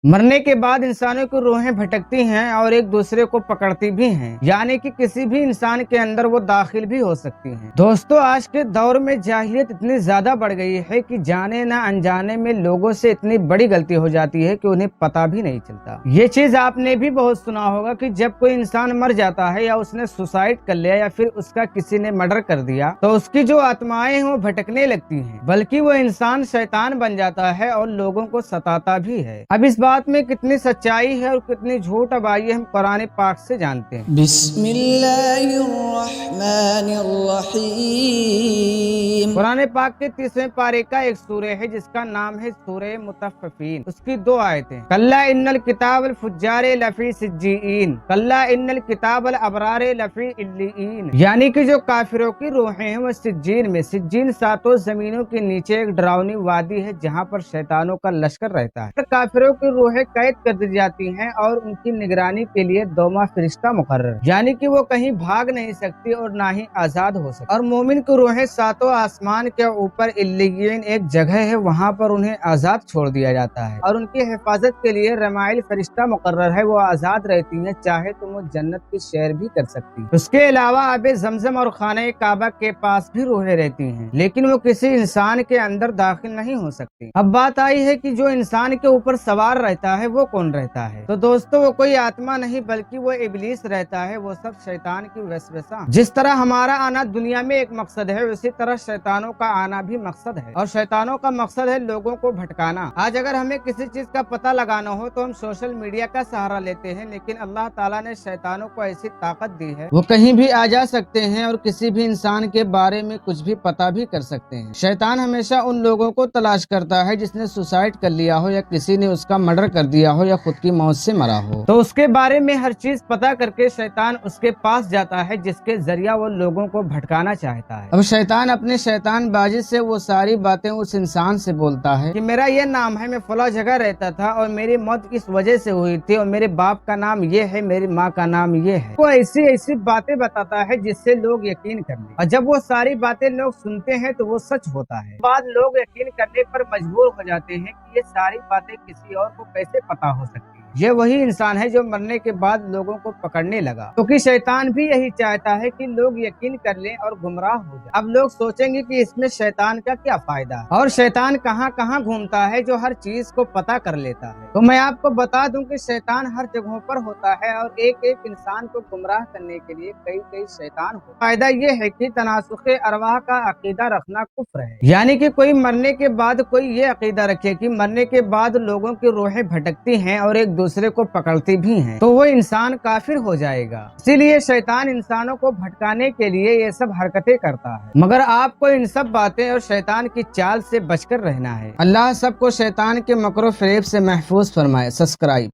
मरने के बाद इंसानों की रूहें भटकती हैं और एक दूसरे को पकड़ती भी हैं, यानी कि किसी भी इंसान के अंदर वो दाखिल भी हो सकती हैं। दोस्तों, आज के दौर में जाहिलियत इतनी ज्यादा बढ़ गई है कि जाने ना अनजाने में लोगों से इतनी बड़ी गलती हो जाती है कि उन्हें पता भी नहीं चलता। ये चीज आपने भी बहुत सुना होगा कि जब कोई इंसान मर जाता है या उसने सुसाइड कर लिया या फिर उसका किसी ने मर्डर कर दिया तो उसकी जो आत्माएं हैं वो भटकने लगती हैं, बल्कि वो इंसान शैतान बन जाता है और लोगों को सताता भी है। अब इस बात में कितनी सच्चाई है और कितनी झूठ, अब आइए हम कुरान पाक से जानते हैं। बिस्मिल्लाहिर्रहमानिर्रहीम। कुरान पाक के 30वें पारे का एक सूरह है जिसका नाम है सूरह मुतफ्फिफीन। उसकी 2 आयतें, कल्ला इन्नल किताबल फुज्जारे लफी सिज्जीन, कल्ला इन्नल किताबल अबरारे लफी इल्लीन, यानी कि जो काफिरों की रूहें हैं वो सिज्जीन में, सिज्जीन 7 जमीनों के नीचे एक डरावनी वादी है जहाँ पर शैतानों का लश्कर रहता है। काफिरों की रूहें कैद कर दी जाती हैं और उनकी निगरानी के लिए 2वां फरिश्ता मुकर्रर, यानी कि वो कहीं भाग नहीं सकती और ना ही आजाद हो सकती। और मोमिन की रूहें 7 आसमान के ऊपर इल्लीयीन एक जगह है, वहाँ पर उन्हें आजाद छोड़ दिया जाता है और उनकी हिफाजत के लिए रमाइल फरिश्ता मुकर्रर है, वो आजाद रहती है, चाहे तो वो जन्नत की सैर भी कर सकती है। उसके अलावा आबे ज़मज़म और खाने काबा के पास भी रूहें रहती हैं, लेकिन वो किसी इंसान के अंदर दाखिल नहीं हो सकती। अब बात आई है कि जो इंसान के ऊपर सवार रहता है वो कौन रहता है। तो दोस्तों, वो कोई आत्मा नहीं बल्कि वो इब्लीस रहता है, वो सब शैतान की वसवसा। जिस तरह हमारा आना दुनिया में एक मकसद है, उसी तरह शैतानों का आना भी मकसद है, और शैतानों का मकसद है लोगों को भटकाना। आज अगर हमें किसी चीज का पता लगाना हो तो हम सोशल मीडिया का सहारा लेते हैं, लेकिन अल्लाह ताला ने शैतानों को ऐसी ताकत दी है वो कहीं भी आ जा सकते हैं और किसी भी इंसान के बारे में कुछ भी पता भी कर सकते हैं। शैतान हमेशा उन लोगों को तलाश करता है जिसने सुसाइड कर लिया हो या किसी ने उसका मर्डर कर दिया हो या खुद की मौत से मरा हो, तो उसके बारे में हर चीज पता करके शैतान उसके पास जाता है जिसके जरिया वो लोगों को भटकाना चाहता है। अब शैतान अपने शैतान बाजी से वो सारी बातें उस इंसान से बोलता है कि मेरा ये नाम है, मैं फला जगह रहता था और मेरी मौत इस वजह से हुई थी, और मेरे बाप का नाम ये है, मेरी माँ का नाम ये है। वो ऐसी ऐसी बातें बताता है जिससे लोग यकीन कर ले, और जब वो सारी बातें लोग सुनते हैं तो वो सच होता है। बाद लोग यकीन करने पर मजबूर हो जाते हैं कि ये सारी बातें किसी और को कैसे पता हो सकती है। ये वही इंसान है जो मरने के बाद लोगों को पकड़ने लगा, क्योंकि शैतान भी यही चाहता है कि लोग यकीन कर लें और गुमराह हो जाए। अब लोग सोचेंगे कि इसमें शैतान का क्या फायदा है, और शैतान कहाँ कहाँ घूमता है जो हर चीज को पता कर लेता है। तो मैं आपको बता दूं कि शैतान हर जगहों पर होता है और एक एक इंसान को गुमराह करने के लिए कई कई शैतान हो। फायदा ये है कि तनासुखे अरवाह का अकीदा रखना कुफ्र है, यानी कि कोई मरने के बाद कोई ये अकीदा रखे कि मरने के बाद लोगों की रूहें भटकती हैं और एक दूसरे को पकड़ती भी हैं, तो वो इंसान काफिर हो जाएगा। इसीलिए शैतान इंसानों को भटकाने के लिए ये सब हरकतें करता है, मगर आपको इन सब बातें और शैतान की चाल से बचकर रहना है। अल्लाह सबको शैतान के मकरो फरेब से महफूज फरमाए। सब्सक्राइब।